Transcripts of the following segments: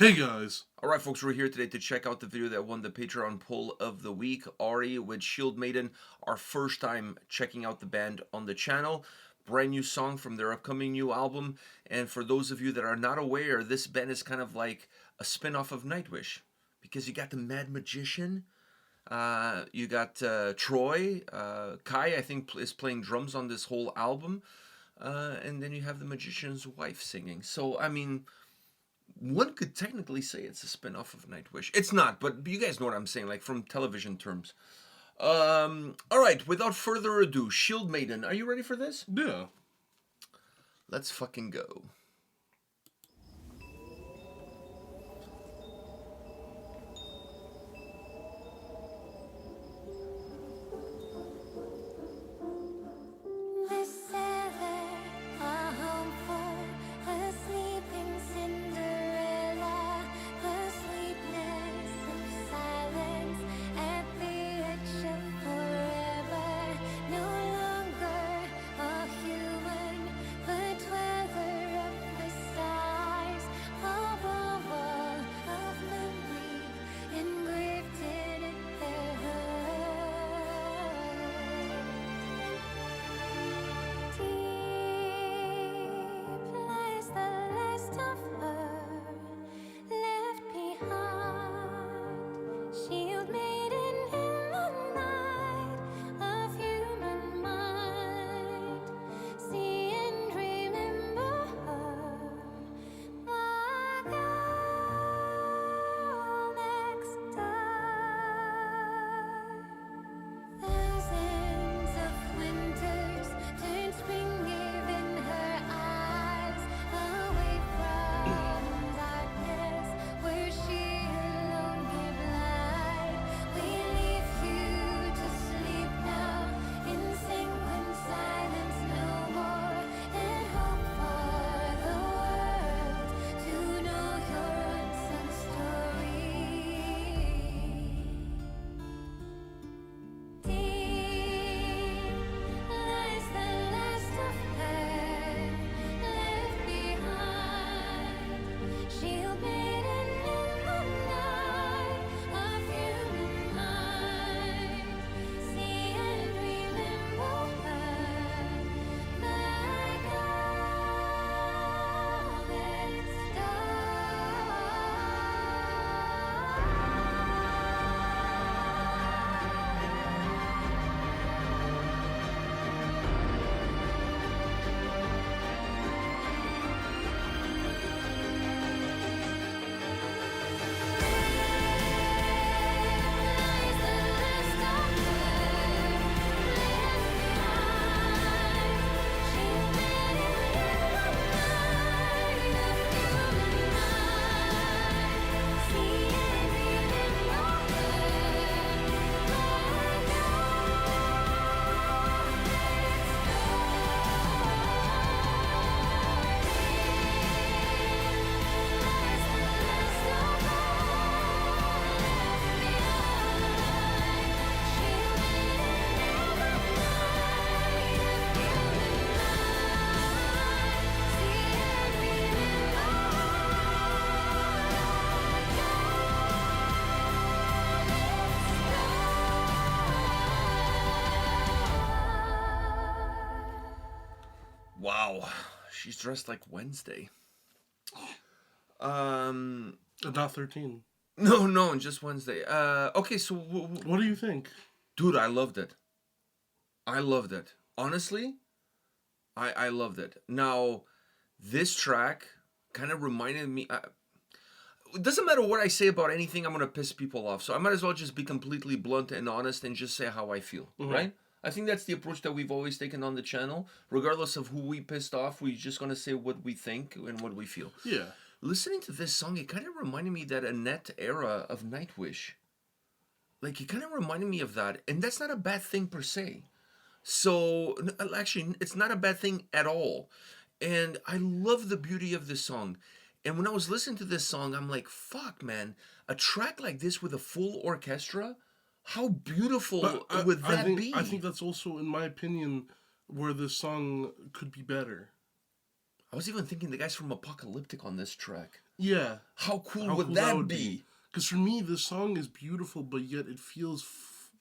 Hey guys. Alright folks, we're here today to check out the video that won the Patreon poll of the week, Auri with Shieldmaiden, our first time checking out the band on the channel. Brand new song from their upcoming new album, and for those of you that are not aware, this band is kind of like a spin-off of Nightwish, because you got the Mad Magician, you got Troy, Kai I think is playing drums on this whole album, and then you have the Magician's wife singing. So, I mean, one could technically say it's a spin-off of Nightwish. It's not, but you guys know what I'm saying, like from television terms. Alright, without further ado, Shieldmaiden, are you ready for this? Yeah. Let's fucking go. The cellar, a home for a sleeping Cinderella, the sweetness of silence at the edge of forever. No longer a human, but dweller of the stars, a bauble of memory engraved in their heart. Deep lies the last of her left behind. Shield maiden in the night of human mind. See and remember her, the girl next door. Thousands of winters turned springeve in her eyes, away from darkness where she alone gave light. We leave you to sleep now in sanguine silence no more, and hope for the world to know your unsung story. Deep lies the last of her left behind. Shield maiden in the night of human mind. See and remember her, the girl next lies the last of her left behind. Shield maiden in the night of human mind. See and remember Wow, she's dressed like Wednesday. Not 13. No, just Wednesday. Okay, so, What do you think? dude, I loved it. I loved it. Honestly, I loved it. Now, this track kind of reminded me. It doesn't matter what I say about anything, I'm gonna piss people off. So I might as well just be completely blunt and honest and just say how I feel, right? I think that's the approach that we've always taken on the channel. Regardless of who we pissed off, we're just gonna say what we think and what we feel. Yeah. Listening to this song, it kind of reminded me that Annette era of Nightwish. Like, it kind of reminded me of that, and that's not a bad thing per se. So, actually, it's not a bad thing at all. And I love the beauty of this song. And when I was listening to this song, I'm like, fuck, man, a track like this with a full orchestra, how beautiful would that be? I think that's also, in my opinion, where this song could be better. I was even thinking the guys from Apocalyptic on this track. Yeah. How cool How would cool that would be? Because for me, this song is beautiful, but yet it feels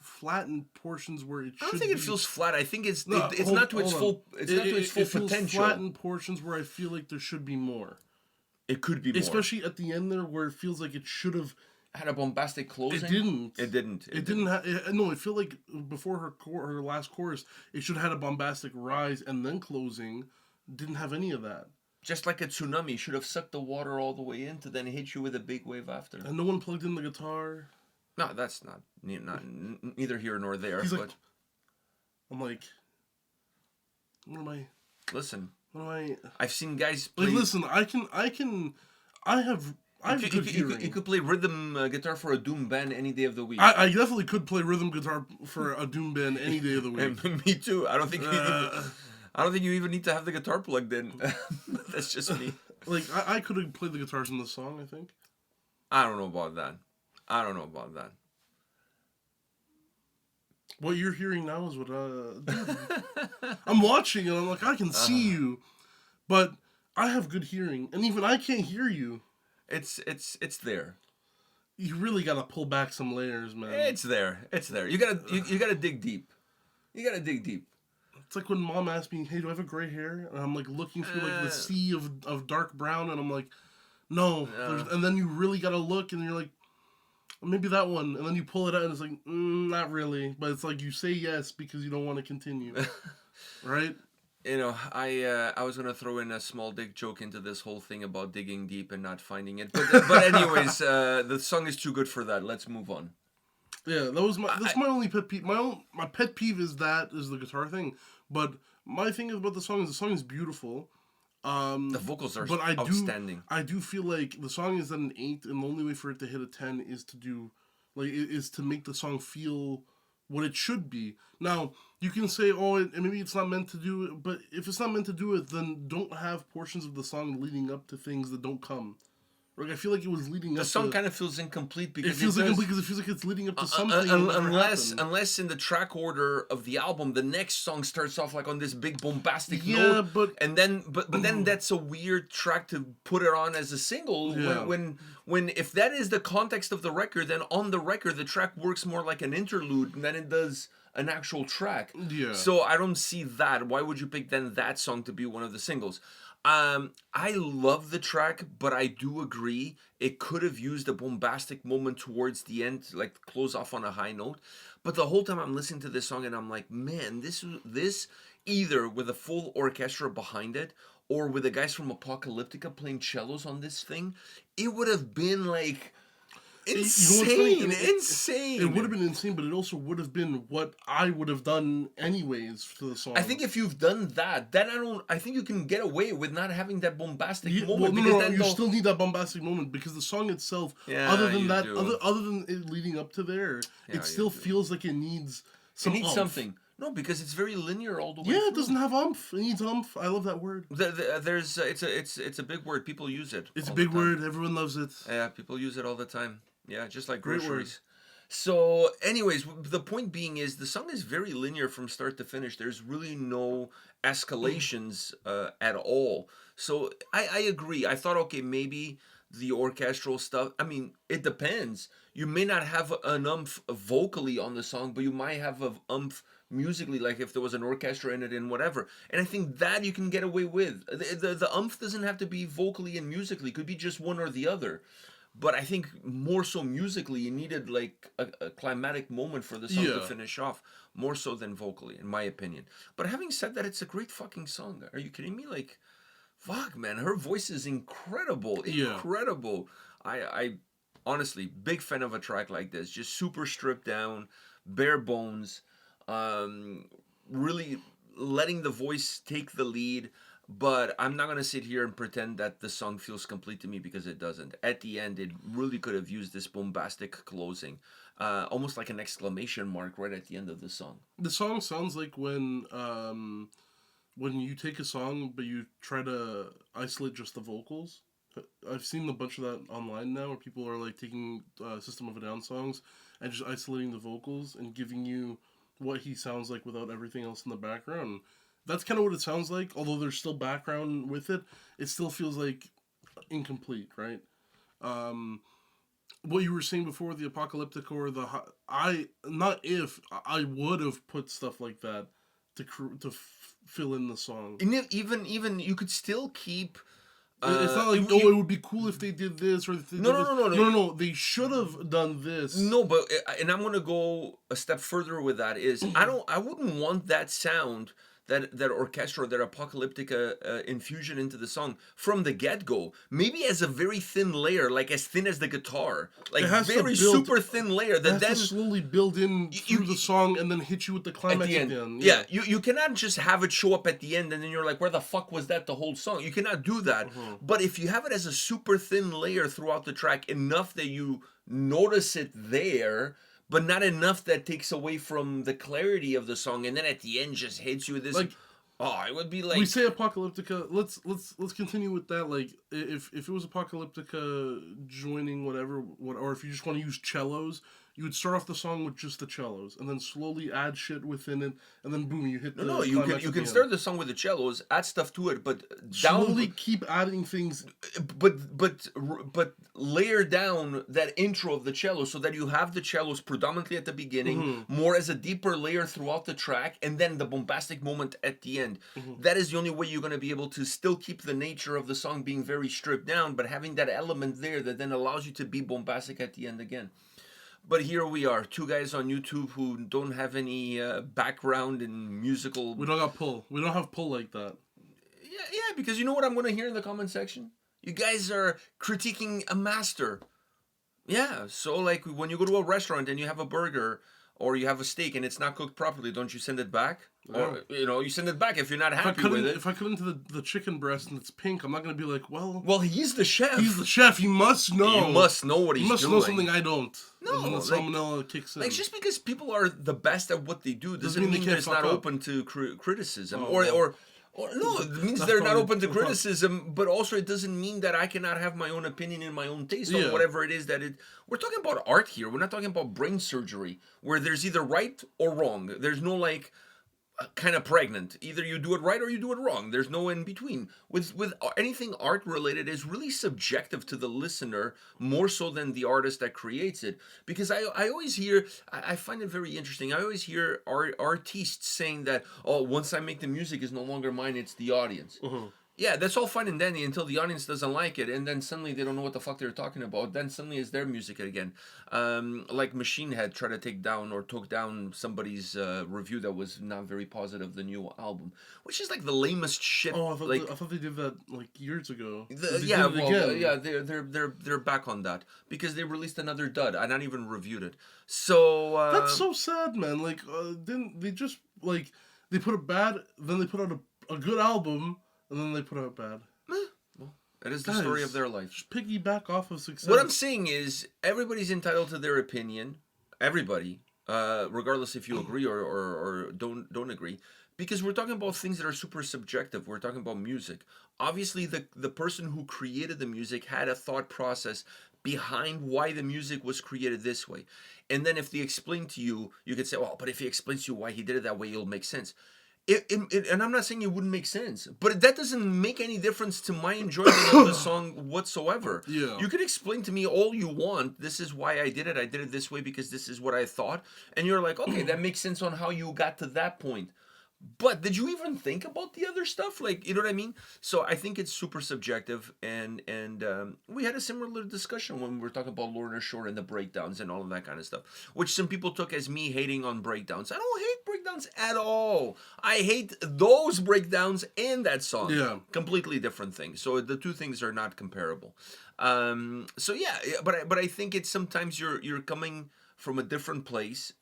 flat in portions where it should be. I don't think it feels flat. I think it's No, it's hold- not to its hold full on. it's not to its full it feels potential. flat in portions where I feel like there should be more. It could be more. Especially at the end there, where it feels like it should have. Had a bombastic closing. It didn't. It didn't. It didn't have. No, it felt like before her last chorus, it should have had a bombastic rise and then closing. Didn't have any of that. Just like a tsunami, should have sucked the water all the way in to then hit you with a big wave after. And no one plugged in the guitar. No, that's not neither here nor there. He's but like, I'm like, what am I? listen, What am I? I've seen guys play. Like, listen, I have good hearing. You could play rhythm guitar for a doom band any day of the week. I definitely could play rhythm guitar for a doom band any day of the week. And me too. I don't think you even need to have the guitar plugged in. That's just me. Like, I could have played the guitars in this song, I think. I don't know about that. What you're hearing now is what, dude, I'm watching and I'm like, I can see you, but I have good hearing, and even I can't hear you. It's there. You really gotta pull back some layers, man. It's there. You gotta dig deep. It's like when mom asked me, hey, do I have a gray hair? And I'm like looking through like the sea of dark brown, and I'm like, no. And then you really gotta look, and you're like, maybe that one. And then you pull it out, and it's like, not really. But it's like you say yes because you don't want to continue. Right? You know, I was gonna throw in a small dick joke into this whole thing about digging deep and not finding it, but anyways, the song is too good for that. Let's move on. Yeah, that's my only pet peeve. My pet peeve is the guitar thing. But my thing about the song is beautiful. The vocals are outstanding. I do feel like the song is at an 8, and the only way for it to hit a 10 is to make the song feel what it should be. Now, you can say, maybe it's not meant to do it, but if it's not meant to do it, then don't have portions of the song leading up to things that don't come. Like, I feel like it was leading up to... The song kind of feels incomplete because it feels incomplete because it feels like it's leading up to something. Unless in the track order of the album, the next song starts off like on this big bombastic note. But then that's a weird track to put it on as a single. Yeah. When if that is the context of the record, then on the record the track works more like an interlude than it does an actual track. Yeah. So I don't see that. Why would you pick then that song to be one of the singles? I love the track, but I do agree it could have used a bombastic moment towards the end, like close off on a high note. But the whole time I'm listening to this song and I'm like, man, this either with a full orchestra behind it or with the guys from Apocalyptica playing cellos on this thing, it would have been like insane. It would have been insane, but it also would have been what I would have done anyways for the song. I think if you've done that, then I think you can get away with not having that bombastic moment. Well, you still need that bombastic moment because the song itself, other than it leading up to there, it still feels like it needs some. It needs something. No, because it's very linear all the way. Yeah, through. It doesn't have umph. It needs umph. I love that word. It's a big word. People use it. It's a big word. Everyone loves it. Yeah, people use it all the time. Yeah, just like Great groceries. So, anyways, the point being is the song is very linear from start to finish. There's really no escalations at all. So, I agree. I thought, okay, maybe the orchestral stuff. I mean, it depends. You may not have an umph vocally on the song, but you might have an umph musically, like if there was an orchestra in it and whatever. And I think that you can get away with. The umph doesn't have to be vocally and musically. It could be just one or the other. But I think more so musically, you needed like a climatic moment for the song to finish off, more so than vocally, in my opinion. But having said that, it's a great fucking song. Are you kidding me? Like, fuck, man, her voice is incredible, incredible. I honestly, big fan of a track like this. Just super stripped down, bare bones, really letting the voice take the lead. But I'm not going to sit here and pretend that the song feels complete to me because it doesn't. At the end, it really could have used this bombastic closing. Almost like an exclamation mark right at the end of the song. The song sounds like when you take a song but you try to isolate just the vocals. I've seen a bunch of that online now where people are like taking System of a Down songs and just isolating the vocals and giving you what he sounds like without everything else in the background. that's kind of what it sounds like. Although there's still background with it, it still feels like incomplete, right? What you were saying before, the apocalyptic or I would have put stuff like that to fill in the song. And even you could still keep. It's not like it would be cool if they did this or if they did this. No. They should have done this. No, but and I'm gonna go a step further with that. Is I wouldn't want that sound, that orchestra, that apocalyptic infusion into the song from the get-go. Maybe as a very thin layer, like as thin as the guitar, like very super thin layer that then to slowly build in through the song and then hit you with the climax at the end. Yeah, you cannot just have it show up at the end and then you're like, where the fuck was that the whole song? You cannot do that. But if you have it as a super thin layer throughout the track, enough that you notice it there, but not enough that takes away from the clarity of the song, and then at the end just hits you with this. Like, it would be like, we say apocalyptica. Let's continue with that. Like, if it was apocalyptica joining whatever, or if you just want to use cellos, you would start off the song with just the cellos, and then slowly add shit within it, and then boom, you hit the. No, you can start the song with the cellos, add stuff to it, but slowly keep adding things. But layer down that intro of the cello so that you have the cellos predominantly at the beginning, more as a deeper layer throughout the track, and then the bombastic moment at the end. That is the only way you're going to be able to still keep the nature of the song being very stripped down, but having that element there that then allows you to be bombastic at the end again. But here we are, two guys on YouTube who don't have any background in musical. We don't got pull. We don't have pull like that. Yeah, because you know what I'm going to hear in the comment section? You guys are critiquing a master. Yeah, so like when you go to a restaurant and you have a burger or you have a steak and it's not cooked properly, don't you send it back? Yeah. Or, you send it back if you're not happy with it. If I cut into the chicken breast and it's pink, I'm not going to be like, well... Well, he's the chef. He's the chef. He must know. He must know what he's doing. He must know something I don't. No, and then the salmonella kicks in. Like, just because people are the best at what they do doesn't mean they're not open to criticism. Or no, it means they're not open to criticism, but also it doesn't mean that I cannot have my own opinion and my own taste on whatever it is that it... We're talking about art here. We're not talking about brain surgery, where there's either right or wrong. There's no, like, kind of pregnant. Either you do it right or you do it wrong. There's no in between. With anything art related is really subjective to the listener more so than the artist that creates it. Because I always hear, I find it very interesting. I always hear artists saying that, once I make the music, it's no longer mine, it's the audience. Yeah, that's all fine and dandy until the audience doesn't like it, and then suddenly they don't know what the fuck they're talking about. Then suddenly it's their music again. Like Machine Head tried to took down somebody's review that was not very positive, the new album, which is like the lamest shit. I thought they did that like years ago. They're back on that because they released another dud. I not even reviewed it. So that's so sad, man. Like, then they just like they put then they put out a good album. And then they put out bad. Well, that is the story of their life. Just piggyback off of success. What I'm saying is, everybody's entitled to their opinion. Everybody, regardless if you agree or don't agree, because we're talking about things that are super subjective. We're talking about music. Obviously, the person who created the music had a thought process behind why the music was created this way. And then if they explain to you, you could say, well, but if he explains to you why he did it that way, it'll make sense. And I'm not saying it wouldn't make sense, but that doesn't make any difference to my enjoyment of the song whatsoever. Yeah. You can explain to me all you want. This is why I did it. I did it this way because this is what I thought. And you're like, okay, that makes sense on how you got to that point. But did you even think about the other stuff? Like, you know what I mean? So I think it's super subjective, and we had a similar discussion when we were talking about Lorna Shore and the breakdowns and all of that kind of stuff, which some people took as me hating on breakdowns. I don't hate breakdowns at all. I hate those breakdowns and that song. Yeah. Completely different things. So the two things are not comparable. So yeah, but I think it's sometimes you're coming from a different place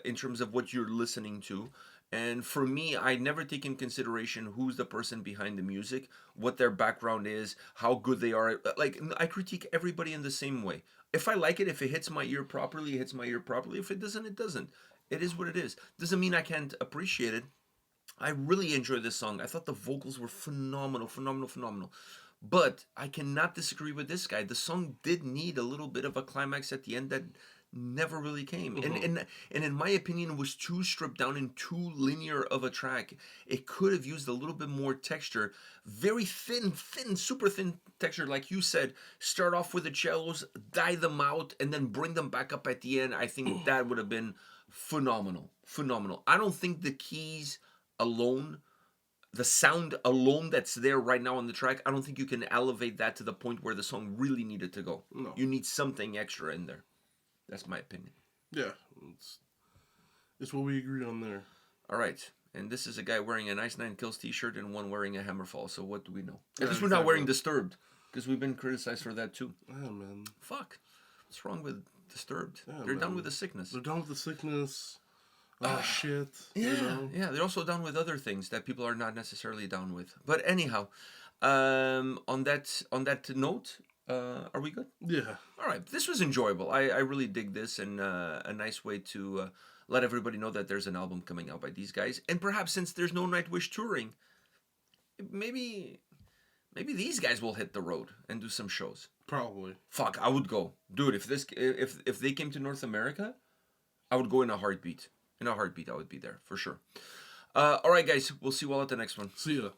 in terms of what you're listening to. And for me, I never take in consideration who's the person behind the music, what their background is, how good they are. Like, I critique everybody in the same way. If I like it, if it hits my ear properly, it hits my ear properly. If it doesn't, it doesn't. It is what it is. Doesn't mean I can't appreciate it. I really enjoyed this song. I thought the vocals were phenomenal. But I cannot disagree with this guy. The song did need a little bit of a climax at the end never really came. And in my opinion, it was too stripped down and too linear of a track. It could have used a little bit more texture. Very thin, super thin texture. Like you said, start off with the cellos, die them out, and then bring them back up at the end. I think that would have been phenomenal. Phenomenal. I don't think the keys alone, the sound alone that's there right now on the track, I don't think you can elevate that to the point where the song really needed to go. No. You need something extra in there. That's my opinion. Yeah, it's what we agreed on there. All right. And this is a guy wearing a Nice Nine Kills t-shirt and one wearing a Hammerfall. So what do we know? At Yeah, least we're not wearing exactly. Disturbed, because we've been criticized for that too. Yeah, man. Fuck. What's wrong with Disturbed? Yeah, They're down man. with the sickness. They're done with the sickness. Oh, shit. Yeah, You know? yeah. They're also down with other things that people are not necessarily down with. But anyhow, on that note, are we good? Yeah. All right, this was enjoyable. I really dig this, and a nice way to let everybody know that there's an album coming out by these guys. And perhaps since there's no Nightwish touring, maybe these guys will hit the road and do some shows. Probably. Fuck, I would go, dude. If they came to North America, I would go in a heartbeat. In a heartbeat, I would be there for sure. All right, guys, we'll see you all at the next one. See ya.